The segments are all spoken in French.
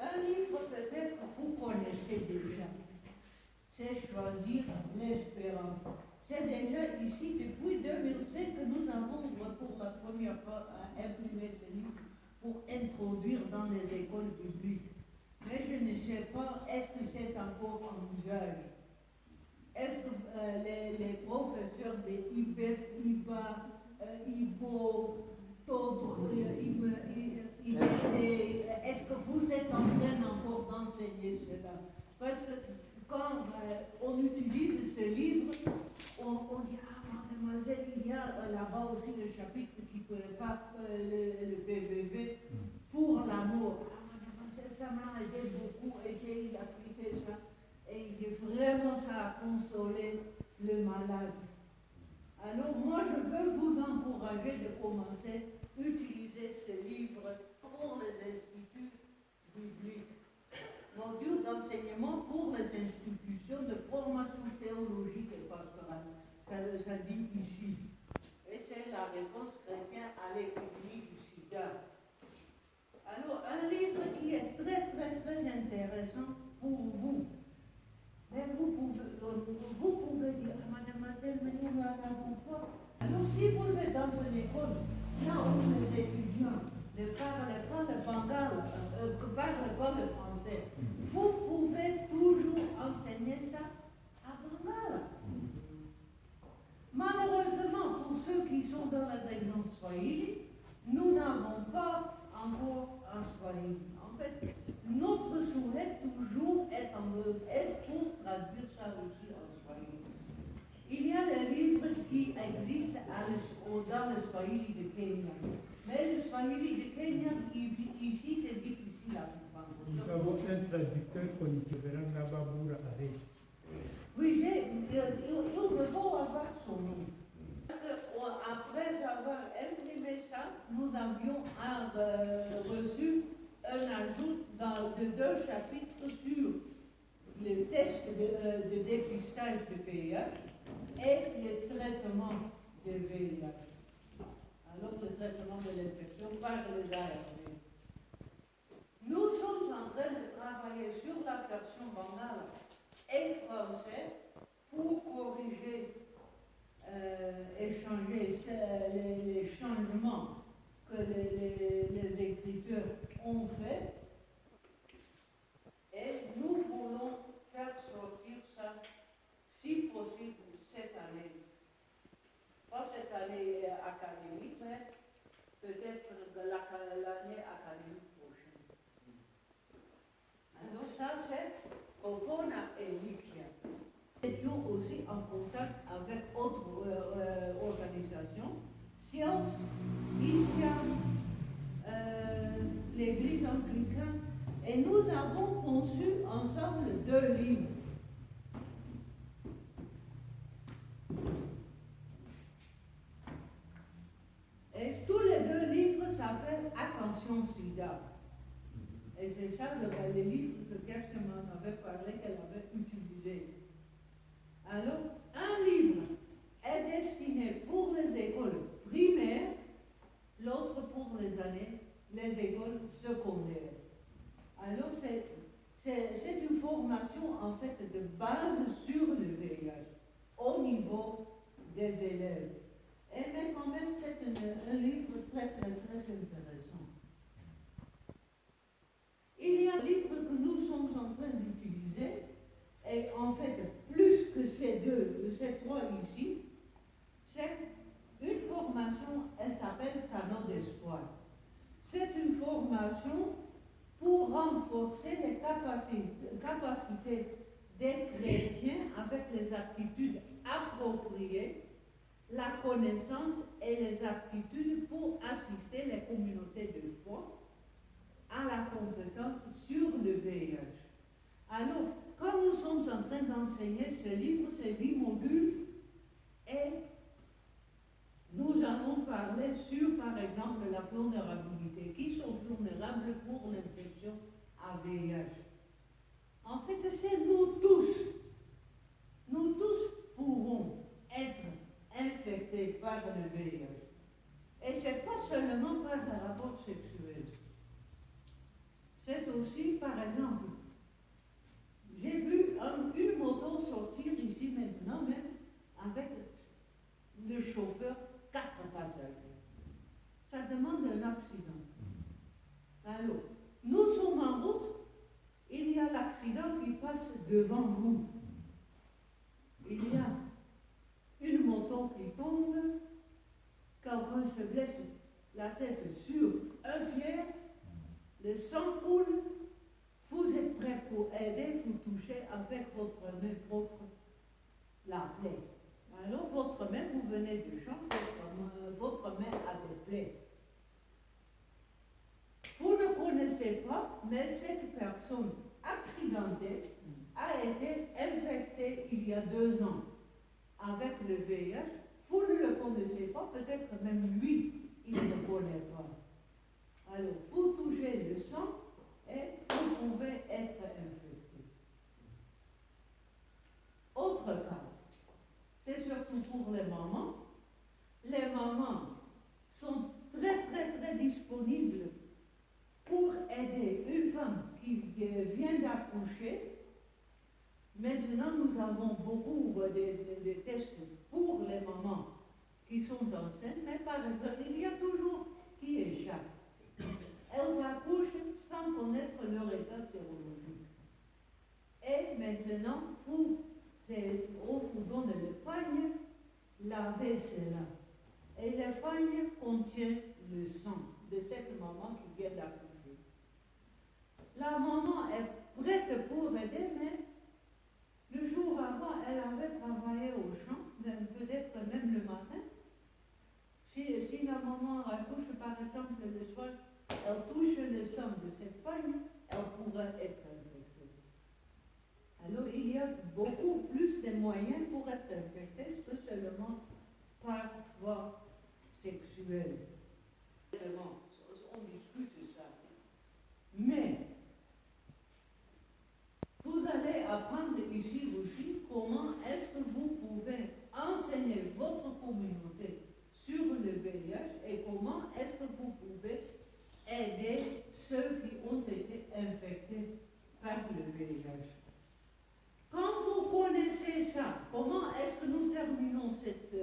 un livre peut-être vous connaissez déjà. C'est Choisir l'espérance. C'est déjà ici, depuis 2007, que nous avons pour la première fois imprimé ce livre pour introduire dans les écoles publiques. Mais je ne sais pas, est-ce que c'est encore en usage? Est-ce que les professeurs de IBEF, IBA, IBO, d'autres, est-ce que vous êtes en train encore d'enseigner cela? Parce que quand on utilise ce livre, on dit, ah mademoiselle, il y a là-bas aussi le chapitre qui prépare le PVV pour l'amour. Ah mademoiselle, ça m'a aidé beaucoup et j'ai appliqué ça. Et vraiment, ça a consolé le malade. Alors moi, je veux vous encourager de commencer à utiliser ce livre pour les instituts bibliques. Module d'enseignement pour les institutions de formation théologique et pastorale. Ça dit ici. Et c'est la réponse chrétienne à l'épidémie du sida. Alors, un livre qui est très, très, très intéressant pour vous. Mais vous pouvez dire, ah, mademoiselle, mais nous n'avons pas. Alors, si vous êtes dans une école, là où les étudiants ne parlent pas le bangala, ne parlent pas le français, vous pouvez toujours enseigner ça à bangala. Malheureusement, pour ceux qui sont dans la région Swahili, nous n'avons pas encore un Swahili. En fait, notre souhait toujours est pour traduire ça aussi en Swahili. Il y a les livres qui existent dans le Swahili de Kenya. Mais le Swahili de Kenya, ici, c'est difficile à comprendre. Nous avons un traducteur polyvalent Nababoura Aré. Oui, il me faut avoir son nom. Après avoir imprimé ça, nous avions reçu un ajout de 2 chapitres sur le test de dépistage de VIH et le traitement de VIH. Alors, le traitement de l'infection par les ARV. Nous sommes en train de travailler sur la version bangala et français pour corriger et changer les changements que les écriteurs ont fait. Et nous voulons faire sortir ça, si possible, cette année. Pas cette année académique, mais peut-être l'année académique prochaine. Alors ça, c'est Opona et Likia. Nous étions aussi en contact avec autres organisations, Sciences, Islam, l'Église anglicane, et nous avons conçu ensemble 2 livres. Et tous les 2 livres s'appellent Attention Sida. Et c'est ça le livre que Kerstemann avait parlé, qu'elle avait utilisé. Alors, un livre est destiné pour les écoles primaires, l'autre pour les écoles secondaires. Alors, c'est une formation en fait de base sur le VIH au niveau des élèves. Mais quand même, c'est un livre très, très, très intéressant. Il y a un livre que nous sommes en train d'utiliser, et en fait, plus que ces 3 ici, c'est une formation, elle s'appelle Canaux d'espoir. C'est une formation pour renforcer les capacités des chrétiens avec les aptitudes appropriées, la connaissance et les aptitudes pour assister les communautés de foi à la compétence sur le VIH. Alors, quand nous sommes en train d'enseigner ce livre, ces 8 modules, et nous allons parler sur, par exemple, la vulnérabilité, qui sont vulnérables pour l'infection à VIH. En fait, c'est nous tous. Nous tous pourrons être infectés par le VIH. Et ce n'est pas seulement par le rapport sexuel. C'est aussi, par exemple, j'ai vu une moto sortir ici maintenant, même avec le chauffeur, 4 passagers. Ça demande un accident. Alors, nous sommes en route, il y a l'accident qui passe devant vous. Il y a une moto qui tombe, quelqu'un se blesse la tête sur un pierre, le sang coule, vous êtes prêt pour aider, vous touchez avec votre main propre la plaie. Alors votre main, vous venez de champ, votre main a des plaies. Vous ne connaissez pas, mais cette personne accidentée a été infectée il y a 2 ans avec le VIH. Vous ne le connaissez pas, peut-être même lui, il ne connaît pas. Alors, vous touchez le sang et vous pouvez être infecté. Autre cas, c'est surtout pour les mamans. Les mamans sont très disponibles pour aider une femme qui vient d'accoucher. Maintenant, nous avons beaucoup de tests pour les mamans qui sont enceintes, mais par exemple, il y a toujours qui échappent. Elles accouchent sans connaître leur état sérologique. Et maintenant, on vous donne le pagne, lavez cela. Et le pagne contient le sang de cette maman qui vient d'accoucher. La maman est prête pour aider, mais le jour avant, elle avait travaillé au champ, peut-être même le matin. Si la maman accouche, par exemple, le soir, elle touche le sang de cette pagne, elle pourrait être infectée. Alors, il y a beaucoup plus de moyens pour être infecté que seulement par voie sexuelle. On discute ça. Mais, vous allez apprendre ici aussi comment est-ce que vous pouvez enseigner votre communauté sur le VIH et comment est-ce que vous pouvez aider ceux qui ont été infectés par le VIH. Quand vous connaissez ça, comment est-ce que nous terminons cette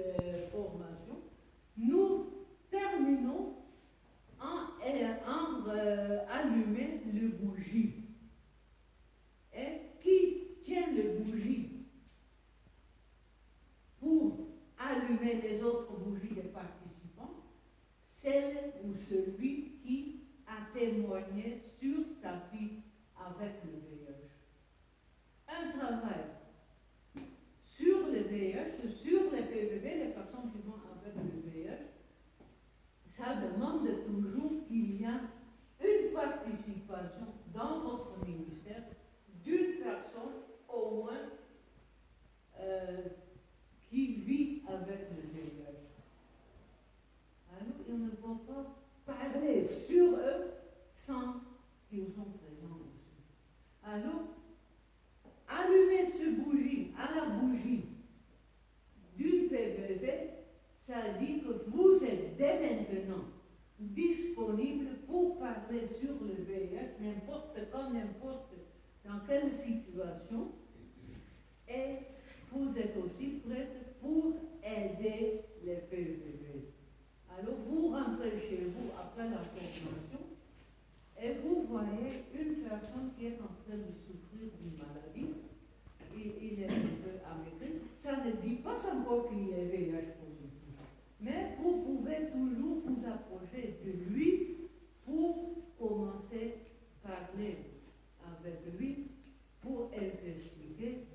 formation? Nous terminons en allumer le bougie. Et qui tient le bougie pour allumer les autres bougies des participants? Celle ou celui qui a témoigné sur sa vie avec le VIH. Un travail sur le VIH, sur les PVV, les personnes qui vont avec le VIH, ça demande toujours qu'il y a une participation dans votre ministère d'une personne au moins qui vit avec le VIH. Alors, il ne faut pas parler sur eux sans qu'ils sont présents aussi. Alors, allumer ce bougie à la bougie d'une PVV, ça dit que vous êtes dès maintenant disponible pour parler sur le VIH, n'importe quand, n'importe dans quelle situation, et vous êtes aussi prête pour aider les PVV. Alors vous rentrez chez vous après la formation et vous voyez une personne qui est en train de souffrir d'une maladie, il est un peu amaigri, ça ne dit pas encore qu'il est VIH positif, mais vous pouvez toujours vous approcher de lui pour commencer à parler avec lui, pour expliquer,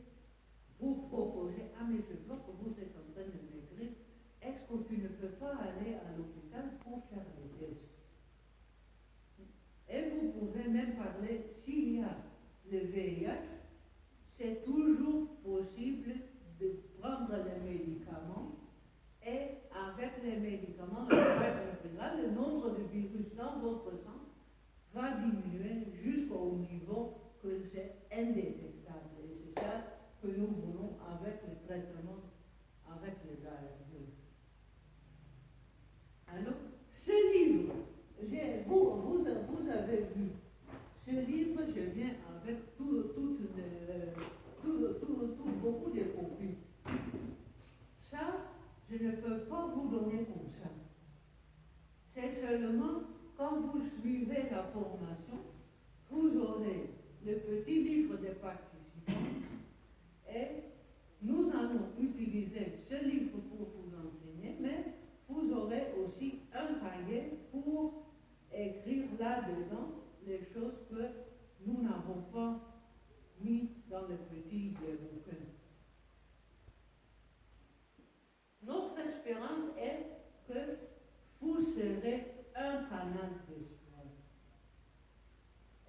pour proposer, ah mais je vois que vous êtes en train de maigrir, est-ce que tu ne peux pas aller à l'hôpital pour faire des tests? Et vous pouvez même parler, s'il y a le VIH, c'est toujours possible de prendre les médicaments et avec les médicaments, le nombre de virus dans votre sang va diminuer jusqu'au niveau que c'est indétectable. Et c'est ça que nous voulons avec le traitement, avec les ARV. Alors, ce livre, vous avez vu, ce livre chose que nous n'avons pas mis dans le petit bouquin. Notre espérance est que vous serez un canal d'espoir.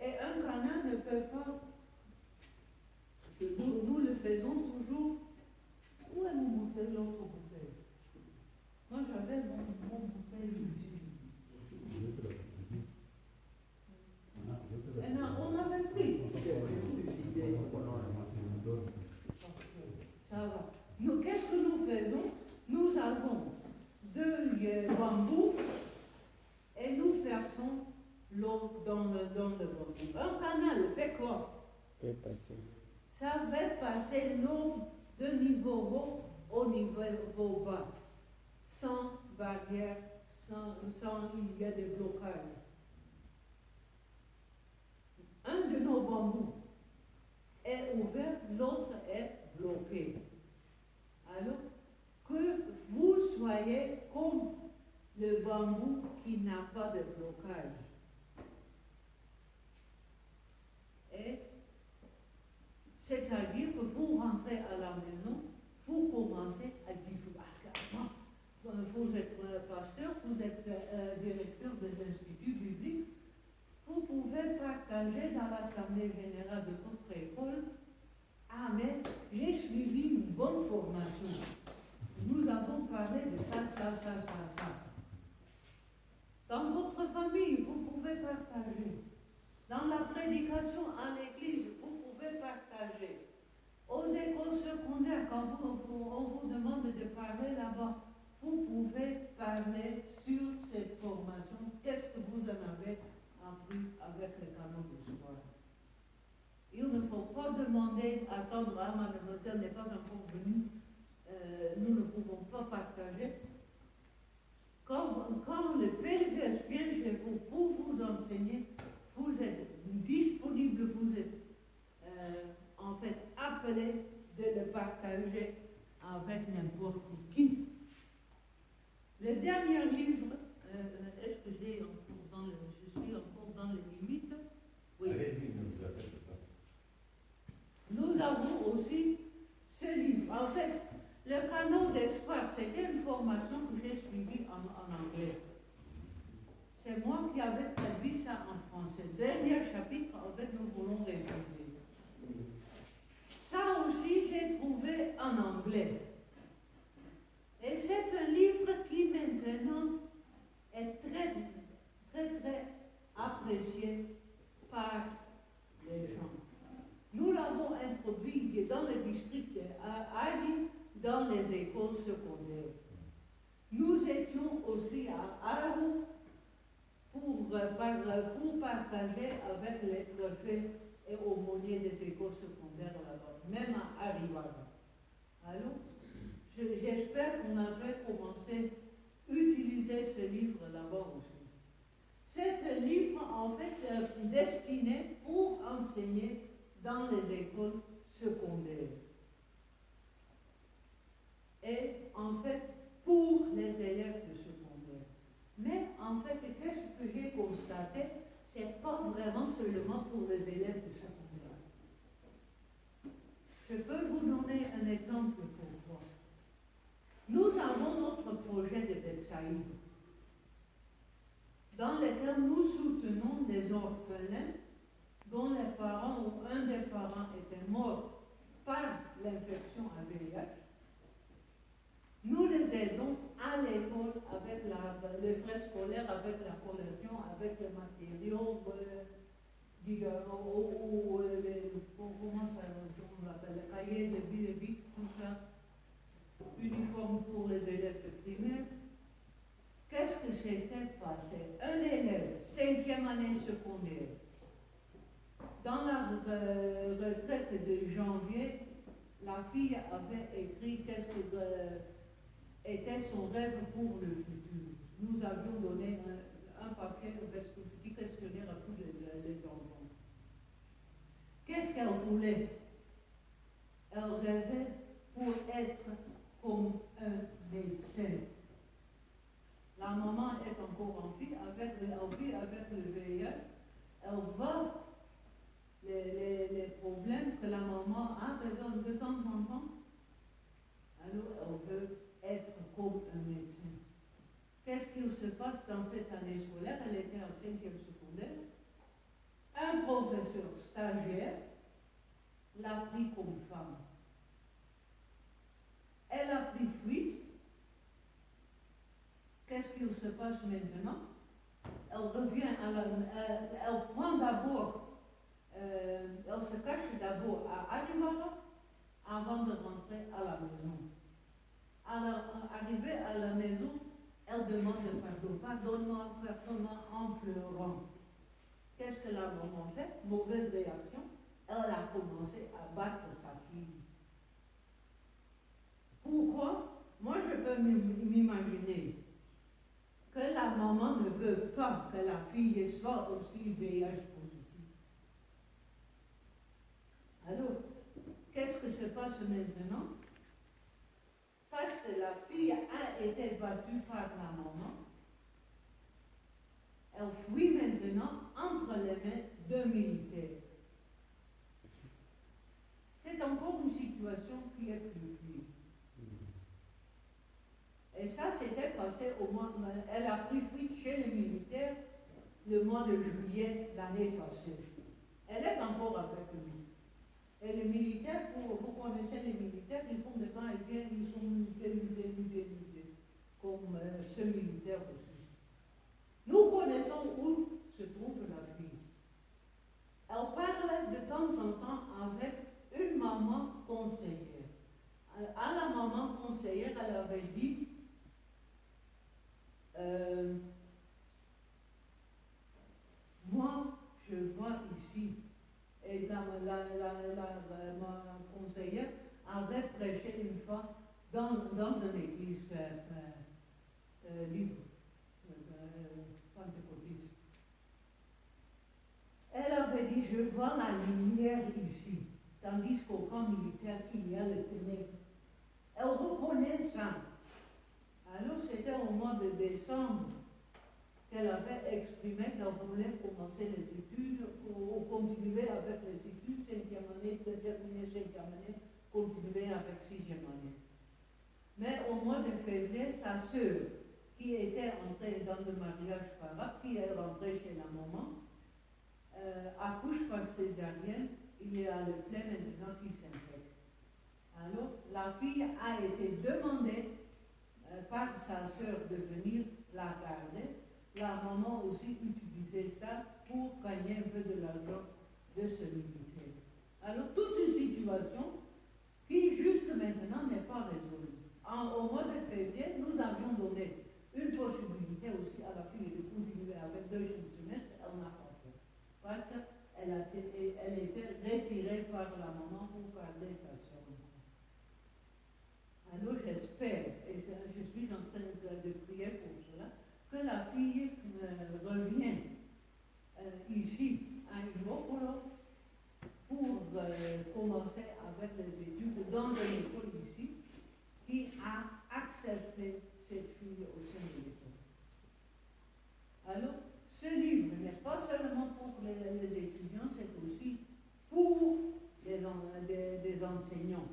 Et un canal ne peut pas, nous le faisons toujours. Où est mon bouteille, l'autre bouteille? Moi j'avais mon bouteille ici. On avait pris. Ça va. Nous, qu'est-ce que nous faisons? Nous avons deux bambous et nous versons l'eau dans le bambou. Un canal fait quoi? Fait passer. Ça fait passer l'eau de niveau haut au niveau bas, sans barrière, sans il y a des blocages. Un de nos bambous est ouvert, l'autre est bloqué. Alors, que vous soyez comme le bambou qui n'a pas de blocage. Et c'est-à-dire que vous rentrez à la maison, vous commencez à dire, vous êtes pasteur, vous êtes directeur des instituts bibliques, vous pouvez partager dans l'Assemblée générale de votre école. Ah, mais j'ai suivi une bonne formation. Nous avons parlé de ça. Dans votre famille, vous pouvez partager. Dans la prédication à l'église, vous pouvez partager. Aux écoles secondaires, quand on vous demande de parler là-bas, vous pouvez parler sur cette formation. Qu'est-ce que vous en avez appris avec le canon de soir? Il ne faut pas demander, attendre, ah, mademoiselle n'est pas encore venue, nous ne pouvons pas partager. Quand le PLVS vient chez vous pour vous enseigner, vous êtes disponible, vous êtes en fait appelé de le partager avec n'importe qui. Le dernier livre, est-ce que je suis encore dans les limites? Oui. Allez-y, ne vous appelez pas. Nous avons aussi ce livre. En fait, le canon d'espoir, c'était une formation que j'ai suivie en anglais. C'est moi qui avais traduit ça en français. Dernier chapitre, en fait, nous voulons réviser. Ça aussi, j'ai trouvé en anglais. Et c'est un livre qui maintenant est très, très, très apprécié par les gens. Nous l'avons introduit dans le district d'Ali, dans les écoles secondaires. Nous étions aussi à Arou pour partager avec les préfets et aumôniers des écoles secondaires là-bas, même à Ariwaga. Alors, j'espère qu'on avait commencé à utiliser ce livre là-bas aussi. C'est un livre en fait destiné pour enseigner dans les écoles secondaires. Et en fait, pour les élèves de secondaire. Mais en fait, qu'est-ce que j'ai constaté? C'est pas vraiment seulement pour les élèves de secondaire. Je peux vous donner un exemple pour voir. Nous avons notre projet de Betsaïd, dans lequel nous soutenons des orphelins dont les parents ou un des parents était mort par l'infection à VIH. Nous les aidons à l'école avec les frais scolaires, avec la collation, avec les matériaux, comment ça on appelle, les cahiers, les bics, tout ça, uniforme pour les élèves primaires. Qu'est-ce que s'était passé? Un élève, 5e année secondaire, dans la retraite de janvier, la fille avait écrit qu'est-ce que était son rêve pour le futur. Nous avions donné un papier, un petit questionnaire à tous les enfants. Qu'est-ce qu'elle voulait? Elle rêvait pour être comme un médecin. La maman est encore en vie avec le VIH. elle voit les problèmes que la maman a de temps en temps. Alors, elle veut être comme un médecin. Qu'est-ce qu'il se passe dans cette année scolaire? Elle était en 5e secondaire. Un professeur stagiaire l'a pris comme femme. Elle a pris fuite. Qu'est-ce qu'il se passe maintenant? Elle revient elle prend d'abord, elle se cache d'abord à Arimara avant de rentrer à la maison. Alors, arrivée à la maison, elle demande pardon. Pardonne-moi, pardonne-moi, en pleurant. Qu'est-ce que la maman fait? Mauvaise réaction. Elle a commencé à battre sa fille. Pourquoi? Moi, je peux m'imaginer que la maman ne veut pas que la fille soit aussi VIH positive. Alors, qu'est-ce que se passe maintenant? Parce que la fille a été battue par la maman, elle fuit maintenant entre les mains de militaires. C'est encore une situation qui est plus pire. Et ça, s'était passé au mois. Elle a pris fuite chez les militaires le mois de juillet l'année passée. Elle est encore avec lui. Et les militaires, vous connaissez les militaires, ils font des va-et-vient, ils sont mutés, comme ce militaire aussi. Nous connaissons où se trouve la fille. Elle parle de temps en temps avec une maman conseillère. À la maman conseillère, elle avait dit moi, je vois ici, et ma conseillère avait prêché une fois dans une église libre, pentecôtiste. Elle avait dit, je vois la lumière ici, tandis qu'au camp militaire, il y a le ténèbre. Elle reconnaît ça. Alors c'était au mois de décembre qu'elle avait exprimé qu'elle voulait commencer les études, ou continuer avec les études, 5e année, terminer 5e année, continuer avec 6e année. Mais au mois de février, sa sœur, qui était entrée dans le mariage arabe, qui est rentrée chez la maman, accouche par césarienne, il y a le plaie maintenant qui s'infecte. Alors, la fille a été demandée par sa sœur de venir la garder. La maman aussi utilisait ça pour gagner un peu de l'argent de ce militaire. Alors, toute une situation qui, jusque maintenant, n'est pas résolue. Au mois de février, nous avions donné une possibilité aussi à la fille de continuer avec 2 semestres, elle n'a pas fait. Parce qu'elle était retirée par la maman pour garder sa sœur. Alors j'espère, et je suis en train de prier pour cela, que la fille revienne ici à Ivopolo pour commencer avec les études dans une école ici qui a accepté cette fille au sein de l'école. Alors, ce livre n'est pas seulement pour les étudiants, c'est aussi pour des enseignants.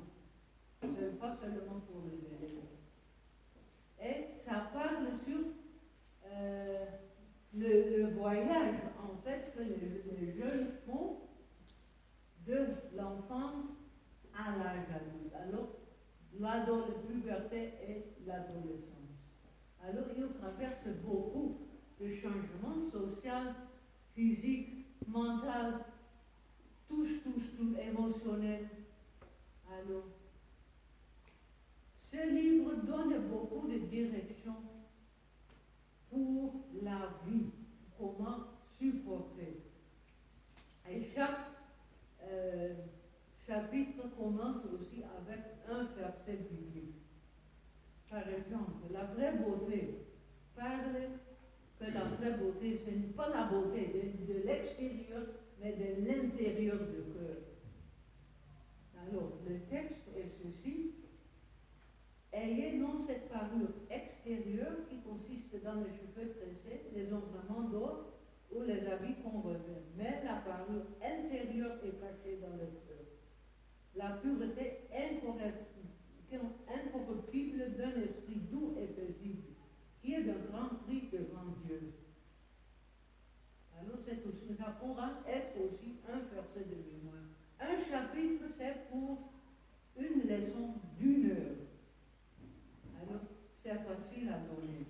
Ce n'est pas seulement pour les élèves. Et ça parle sur le voyage, en fait, que les jeunes font de l'enfance à l'âge adulte. Alors, la puberté et l'adolescence. Alors, ils traversent beaucoup de changements sociaux, physiques, mentaux, tout, émotionnels. Alors, ce livre donne beaucoup de directions pour la vie, comment supporter. Et chaque chapitre commence aussi avec un verset biblique. Par exemple, la vraie beauté parle que la vraie beauté, ce n'est pas la beauté de l'extérieur, mais de l'intérieur du cœur. Alors, le texte est ceci. Ayez non cette parure extérieure qui consiste dans les cheveux tressés, les ornements d'or ou les habits qu'on revêt, mais la parure intérieure est cachée dans le cœur. La pureté incorruptible d'un esprit doux et paisible, qui est d'un grand prix devant Dieu. Alors ça pourra être aussi un verset de mémoire. Un chapitre, c'est pour une leçon d'1 heure. Alors, c'est facile à donner.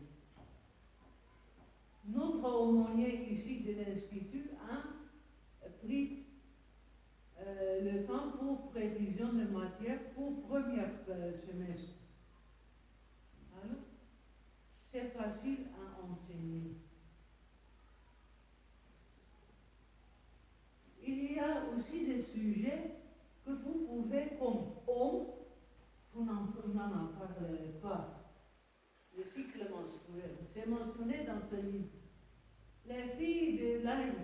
Notre aumônier ici de l'Institut a pris le temps pour prévision de matière pour premier semestre. Alors, c'est facile à enseigner. Il y a aussi des sujets que vous pouvez, comme homme, vous n'en parlerez pas. Le cycle menstruel, c'est mentionné dans ce livre. Les filles de l'âge,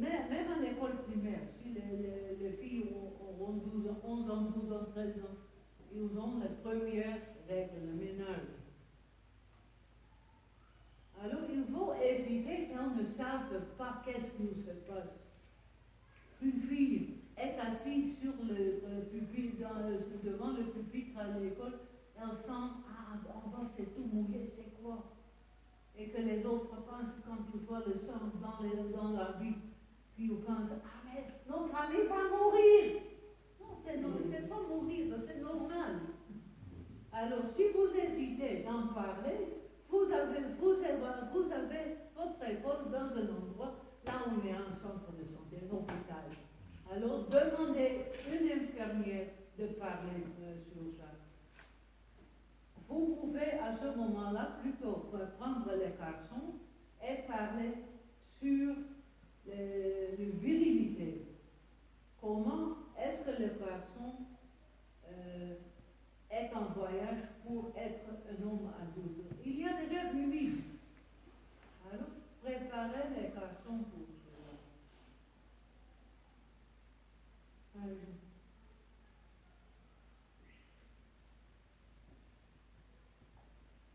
même à l'école primaire, si les filles ont 12 ans, 11 ans, 12 ans, 13 ans, ils ont les premières règles, le ménage. Alors il faut éviter qu'elles ne savent pas qu'est-ce qui se passe. Une fille est assise sur le pupitre, devant le pupitre à l'école, elle sent, en bas c'est tout mouillé, c'est quoi? Et que les autres pensent quand ils voient le sang dans la vie, puis ils pensent, mais notre ami va mourir. Non, c'est pas mourir, c'est normal. Alors si vous hésitez d'en parler, vous avez votre école dans un endroit, là on est un centre de santé, un hôpital. Alors demandez une infirmière de parler sur ça. Vous pouvez à ce moment-là plutôt prendre les garçons et parler sur la virilité. Comment est-ce que le garçon est en voyage pour être un homme adulte? Il y a des rêves humides. Alors, préparez les garçons pour cela.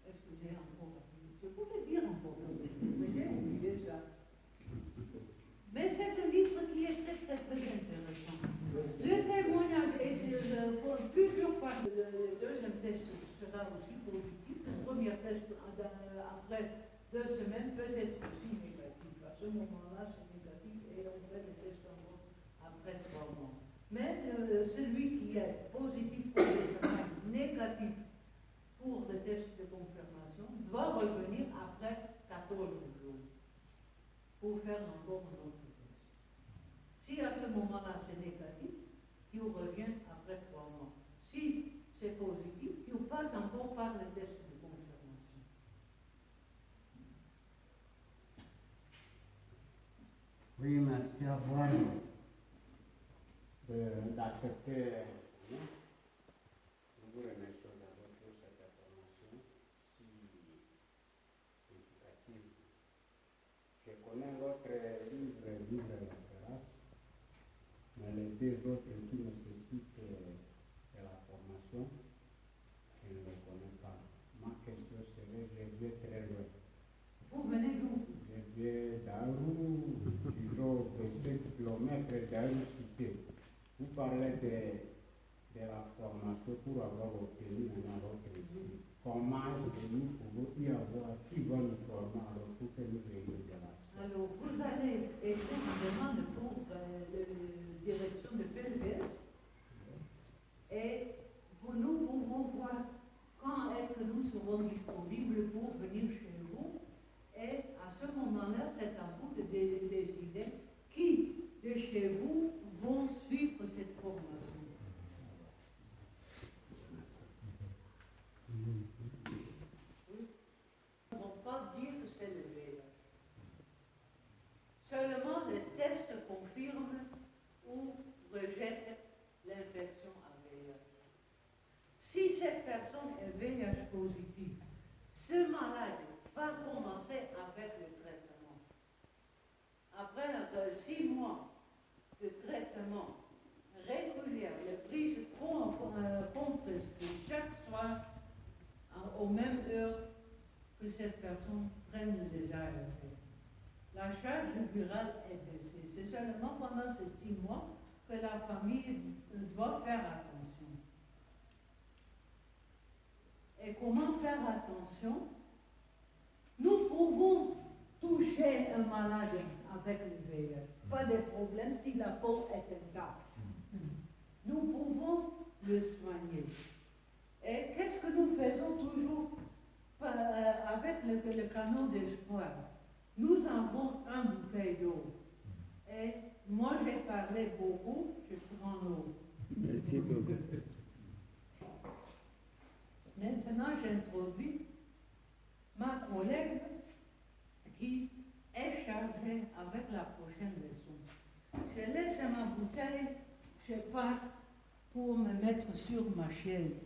Est-ce que j'ai encore oublié? Je pourrais dire encore, mais j'ai oublié ça. Mais c'est un livre qui est très, très, très intéressant. Le témoignage est pour plusieurs parts. Le deuxième test sera aussi positif. Le premier test, après 2 semaines, peut être aussi négatif. À ce moment-là, c'est négatif et on fait des tests encore après 3 mois. Mais celui qui est positif pour le travail, négatif pour le test de confirmation, doit revenir après 14 jours pour faire encore un autre test. Si à ce moment-là c'est négatif, il revient après 3 mois. Si c'est positif, il passe encore par le test de confirmation. Oui, merci à vous d'accepter. Nous vous remercions d'abord pour cette information si significative. Je connais votre livre La Terrasse, mais les 2 autres qui nécessitent de la formation, je ne les connais pas. Ma question serait, je viens très loin. Vous venez d'où? Je viens d'Arou, disons de 5 km d'Arou cité. Vous parlez de la formation pour avoir obtenu un autre ici. Comment est-ce que nous pouvons y avoir, qui va nous former alors pour que nous ayons de l'accès? Alors, vous allez écrire une demande pour la direction de PLVS et nous pouvons voir quand est-ce que nous serons disponibles pour venir chez vous. Et à ce moment-là, c'est à vous de décider qui de chez vous vont suivre cette formation. Nous ne pouvons pas dire que c'est le VIH. Seulement le test confirme ou rejette l'infection à VIH. Si cette personne est VIH positive, ce malade va commencer avec le traitement. Après 6 mois de traitement régulier, les prises qu'on prescrit chaque soir aux mêmes heures que cette personne prenne les ARV. la charge virale est baissée. C'est seulement pendant ces 6 mois que la famille doit faire attention. Et comment faire attention? Nous pouvons toucher un malade avec le VIH. Pas de problème si la peau est intacte. Nous pouvons le soigner. Et qu'est-ce que nous faisons toujours avec le canot d'espoir? Nous avons une bouteille d'eau. Et moi, j'ai parlé beaucoup, je prends l'eau. Merci beaucoup. Maintenant, j'introduis ma collègue qui est chargée avec la prochaine leçon. Je laisse ma bouteille, je pars pour me mettre sur ma chaise.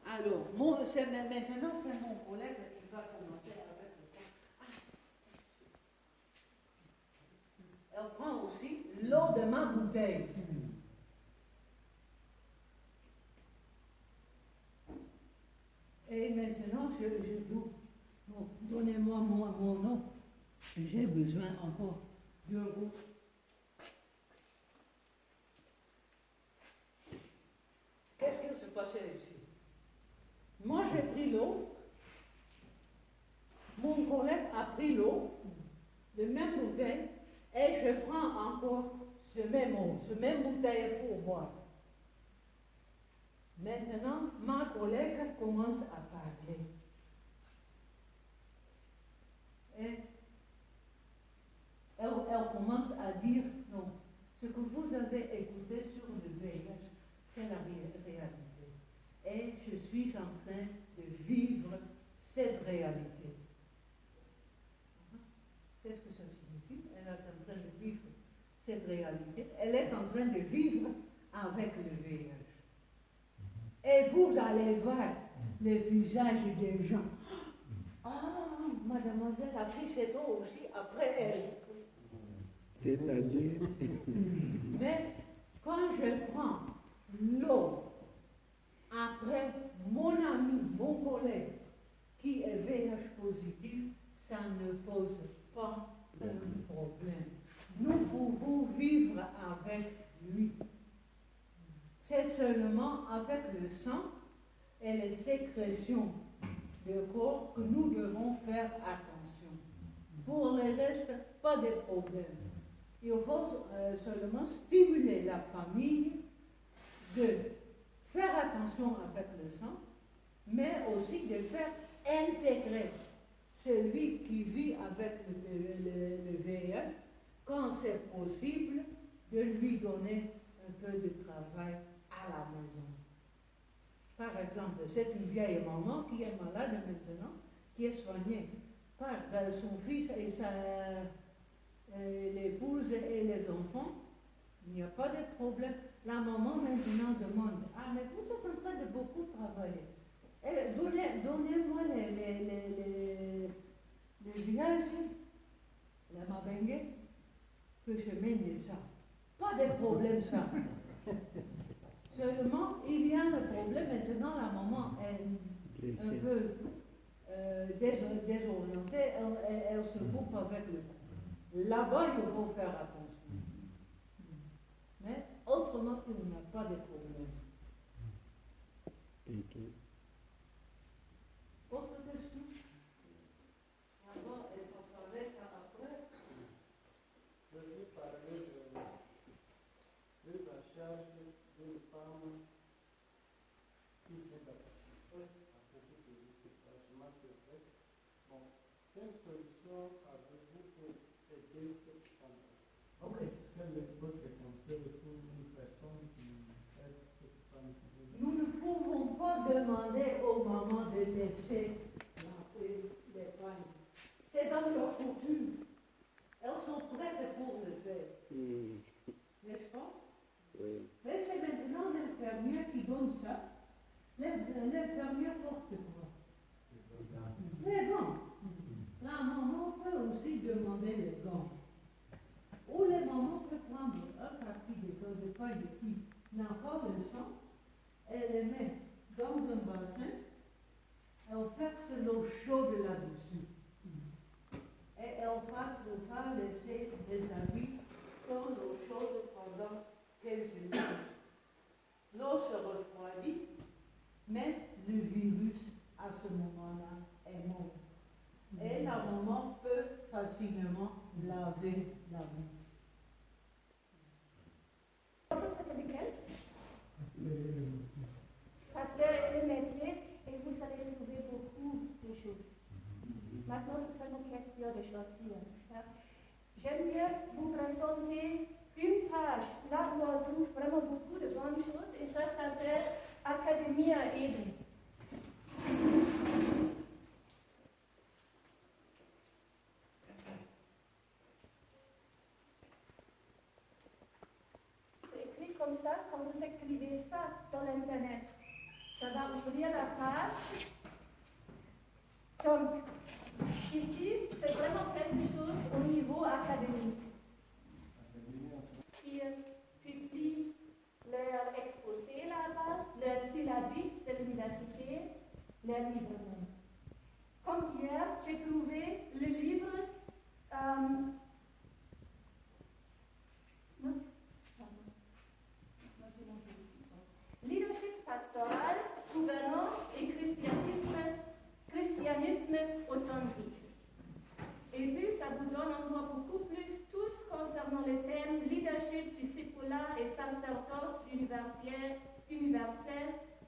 Alors, maintenant, c'est mon collègue qui va commencer avec le temps. Elle prend aussi l'eau de ma bouteille. Et maintenant, je dois. Bon, donnez-moi mon nom. J'ai besoin encore d'euros. Qu'est-ce qui se passait ici? Moi, j'ai pris l'eau. Mon collègue a pris l'eau, de même bouteille, et je prends encore ce même eau, ce même bouteille pour boire. Maintenant, ma collègue commence à parler. Et elle commence à dire, non, ce que vous avez écouté sur le VIH, c'est la réalité. Et je suis en train de vivre cette réalité. Qu'est-ce que ça signifie? Elle est en train de vivre cette réalité. Elle est en train de vivre avec le VIH. Et vous allez voir les visages des gens. Ah, mademoiselle a pris cette eau aussi après elle. C'est-à-dire? Mais quand je prends l'eau après mon ami, mon collègue qui est VIH positif, ça ne pose pas un problème. Nous pouvons vivre avec lui. C'est seulement avec le sang et les sécrétions de corps que nous devons faire attention. Pour le reste, pas de problème. Il faut seulement stimuler la famille de faire attention avec le sang, mais aussi de faire intégrer celui qui vit avec le VIH, quand c'est possible, de lui donner un peu de travail à la maison. Par exemple, c'est une vieille maman qui est malade maintenant, qui est soignée par son fils et l'épouse et les enfants. Il n'y a pas de problème. La maman maintenant demande, ah mais vous êtes en train de beaucoup travailler. Donnez-moi les villages, la mabengue, que je mène ça. Pas de problème ça. Seulement, il y a le problème maintenant, la maman est un peu désorientée, elle se coupe avec le coup. Là-bas, il faut faire attention. Mais autrement, il n'y a pas de problème. Okay. Autre question? D'abord, elle va parler après. Je vais parler de la charge d'une femme qui vient d'accoucher à propos de ce changement de fait. Bon, quelle solution avez-vous pour aider cette femme? Ok. Quel est votre conseil pour une personne qui aide cette femme qui vient Nous ne pouvons pas demander aux mamans de laisser les femmes. C'est dans leur coutume. Elles sont prêtes pour le faire. N'est-ce pas? Oui. Mais c'est maintenant l'infirmière qui donne ça. L'infirmière porte quoi? Les gants. La maman peut aussi demander les gants. Ou les mamans peuvent prendre un parti des gants de paille qui n'a pas le sang, elle les met dans un bassin, elle verse l'eau chaude là-dessus. va laisser des habits dans l'eau chaude pendant 15 minutes. L'eau se refroidit, mais le virus à ce moment-là est mort. Et la maman peut facilement laver la main. C'était lequel? Espérer le métier. Parce que le métier, et vous allez trouver beaucoup de choses. Maintenant, ce sera une question de choisir, n'est-ce pas? J'aime bien vous présenter une page, là où on trouve vraiment beaucoup de bonnes choses, et ça s'appelle Academia Eden. C'est écrit comme ça, quand vous écrivez ça dans l'Internet, ça va ouvrir la page. Donc, ici, c'est vraiment quelque chose au niveau académique. Ils publient leur exposé là-bas, leur syllabus de l'université, leur livre même. Comme hier, j'ai trouvé le livre Leadership pastoral, gouvernance et christianisme authentique. Et puis, ça vous donne encore beaucoup plus, tous concernant le thème leadership, discipulat et sacerdoce universel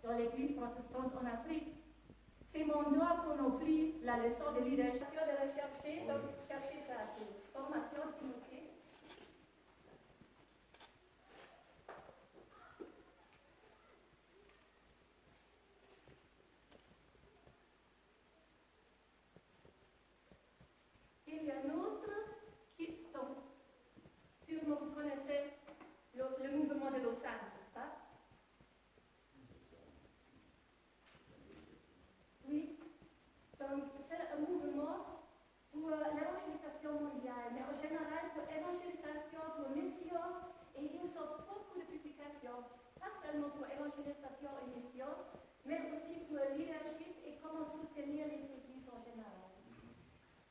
dans l'Église protestante en Afrique. C'est mon droit qu'on offre la leçon de leadership de rechercher, donc cherchez ça. Formation Timothée. Il y a un autre qui, donc, sûrement vous connaissez le mouvement de Lausanne, n'est-ce pas? Oui. Donc, c'est un mouvement pour l'évangélisation mondiale, mais en général pour évangélisation, pour mission, et ils sortent beaucoup de publications, pas seulement pour évangélisation et mission, mais aussi pour leadership et comment soutenir les églises en général.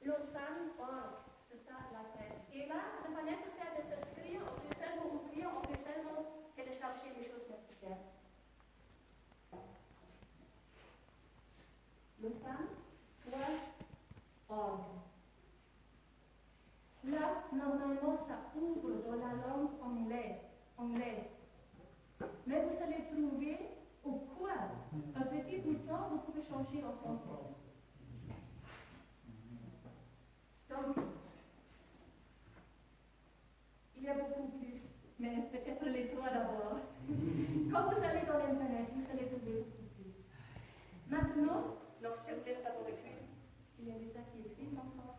Lausanne.org, c'est ça l'adresse. Et là, ce n'est pas nécessaire de s'inscrire, on peut seulement ouvrir, on peut seulement télécharger les choses nécessaires. Lausanne.org. Là, normalement, ça ouvre dans la langue anglaise. Mais vous allez trouver au coin un petit bouton, vous pouvez changer en français. Donc, il y a beaucoup plus, mais peut-être les trois d'abord. Quand vous allez dans l'Internet, vous allez trouver beaucoup plus. Maintenant, non, je vous laisse d'abord écrire. Il y a des ça qui écrivent encore.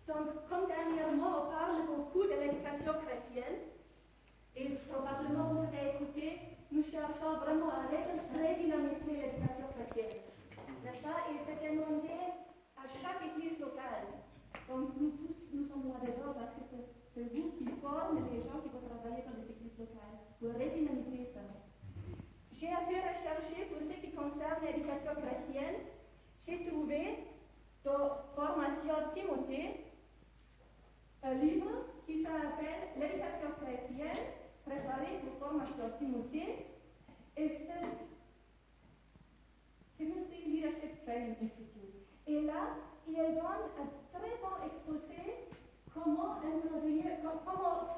Donc, comme dernièrement, on parle beaucoup de l'éducation chrétienne, et probablement vous avez écouté, nous cherchons vraiment à redynamiser l'éducation chrétienne. N'est-ce pas? Et c'est demandé à chaque église locale. Donc, nous tous, nous sommes là dedans parce que c'est vous qui formez les gens qui vont travailler dans les églises locales pour redynamiser ça. J'ai un peu recherché pour ce qui concerne l'éducation chrétienne. J'ai trouvé dans Formation Timothée un livre qui s'appelle L'éducation chrétienne, préparée pour Formation Timothée, et c'est Timothy Leadership Training Institute. Et là, il donne un très bon exposé comment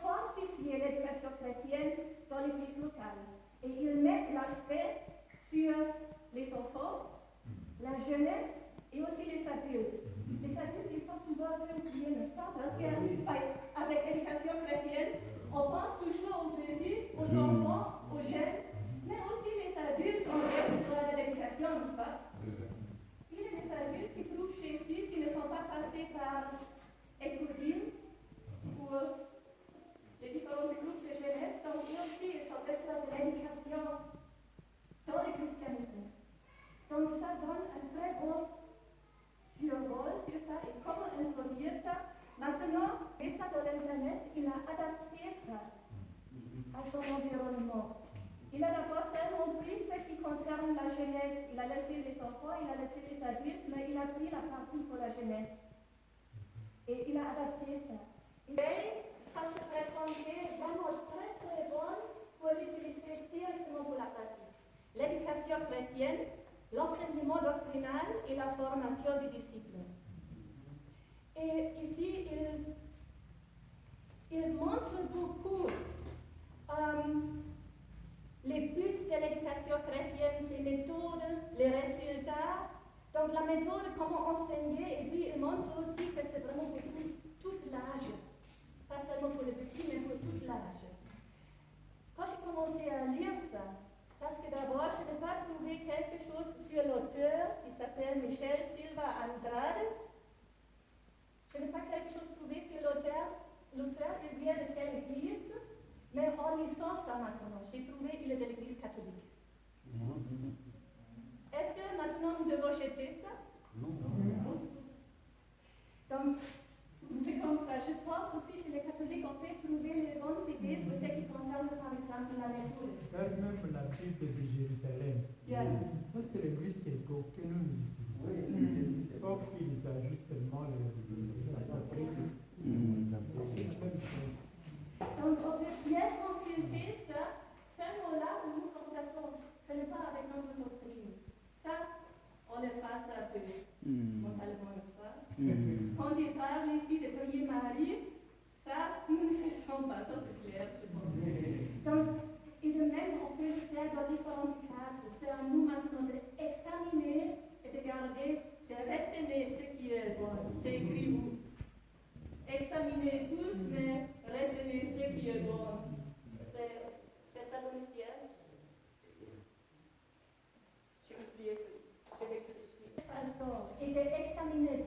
fortifier l'éducation chrétienne dans l'église locale. Et il met l'aspect sur les enfants, la jeunesse et aussi les adultes. Les adultes, ils sont souvent un peu oubliés, n'est-ce pas? Parce qu'avec l'éducation chrétienne, on pense toujours aux petits, aux enfants, aux jeunes, mais aussi les adultes ont besoin de l'éducation, n'est-ce pas? Il y a des adultes qui trouvent chez eux qui ne sont pas passés par Écoudine ou les différents groupes de jeunesse, donc eux aussi, ils ont besoin de l'éducation dans le christianisme. Donc ça donne un très bon comment. Il a d'abord seulement pris ce qui concerne la jeunesse. Il a laissé les enfants, il a laissé les adultes, mais il a pris la partie pour la jeunesse. Et il a adapté ça. Et ça se présentait vraiment très très bon pour l'utiliser directement pour la pratique. L'éducation chrétienne, l'enseignement doctrinal et la formation du disciple. Et ici, il montre beaucoup les buts de l'éducation chrétienne, ses méthodes, les résultats. Donc la méthode, comment enseigner, et puis il montre aussi que c'est vraiment pour tout l'âge. Pas seulement pour les petits, mais pour tout l'âge. Quand j'ai commencé à lire ça, parce que d'abord, je n'ai pas trouvé quelque chose sur l'auteur qui s'appelle Michel Silva Andrade. Je n'ai pas quelque chose trouvé sur l'auteur. L'auteur, il vient de quelle église? Mais en lisant ça maintenant, j'ai trouvé qu'il est de l'église catholique. Est-ce que maintenant nous devons jeter ça? Non. Donc, c'est comme ça. Je pense aussi chez les catholiques, on peut trouver les bonnes idées pour ce qui concerne par exemple la méthode. Même la Bible de Jérusalem. Yeah. Ça, c'est le Luciego que nous utilisons. Sauf qu'ils ajoutent seulement les apôtres. Donc, on peut bien consulter ça, ce mot-là où nous constatons, ce n'est pas avec notre doctrine. Ça, on le passe un peu mentalement, n'est-ce pas? Quand il parle ici de prier Marie, ça, nous ne faisons pas, ça c'est clair, je pense. Donc, et de même, on peut le faire dans différents cadres. C'est à nous maintenant d'examiner et de garder, de retenir ce qui est bon. C'est écrit où? Examinez tous, mais retenez ce qui est bon. C'est Thessaloniciens. J'ai oublié ce. Je vais écrire ici. Et d'examiner